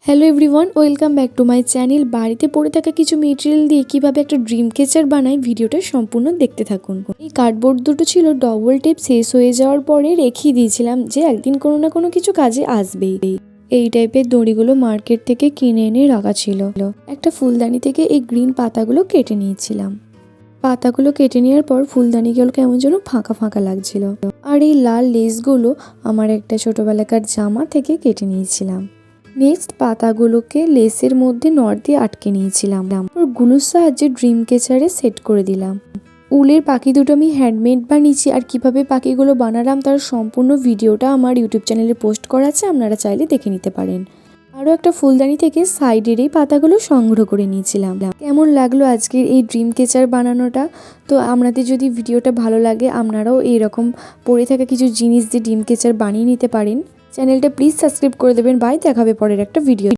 Hello everyone, welcome back to my channel. বাড়িতে পড়ে থাকা কিছু মেটেরিয়াল দিয়ে কিভাবে একটা ড্রিম ক্যাচার বানাই, ভিডিওটা সম্পূর্ণ দেখতে থাকুন। এই কার্ডবোর্ড দুটো ছিল ডবল টেপ শেষ হয়ে যাওয়ার পরে রেখে দিয়েছিলাম যে একদিন কোনো না কোনো কিছু কাজে আসবেই। এই টাইপের দড়িগুলো মার্কেট থেকে কিনে এনে রাখা ছিল। একটা ফুলদানি থেকে এই গ্রিন পাতাগুলো কেটে নিয়েছিলাম। পাতাগুলো কেটে নেওয়ার পর ফুলদানিগুলো কেমন যেন ফাঁকা ফাঁকা লাগছিল। আর এই লাল লেসগুলো আমার একটা ছোটবেলাকার জামা থেকে কেটে নিয়েছিলাম। নেক্সট পাতাগুলোকে লেসের মধ্যে নট দিয়ে আটকে নিয়েছিলাম। ওর গুলোর সাহায্যে ড্রিম ক্যাচারে সেট করে দিলাম। উলের পাখি দুটো আমি হ্যান্ডমেড বানিয়েছি, আর কিভাবে পাখিগুলো বানালাম তার সম্পূর্ণ ভিডিওটা আমার ইউটিউব চ্যানেলে পোস্ট করা আছে, আপনারা চাইলে দেখে নিতে পারেন। আরও একটা ফুলদানি থেকে সাইডের এই পাতাগুলো সংগ্রহ করে নিয়েছিলাম। কেমন লাগলো আজকের এই ড্রিম ক্যাচার বানানোটা? তো আপনাদের যদি ভিডিওটা ভালো লাগে, আপনারাও এইরকম পড়ে থাকা কিছু জিনিস দিয়ে ড্রিম ক্যাচার বানিয়ে নিতে পারেন। চ্যানেলটা প্লিজ সাবস্ক্রাইব করে দেবেন। বাই, দেখা হবে পরের একটা ভিডিও।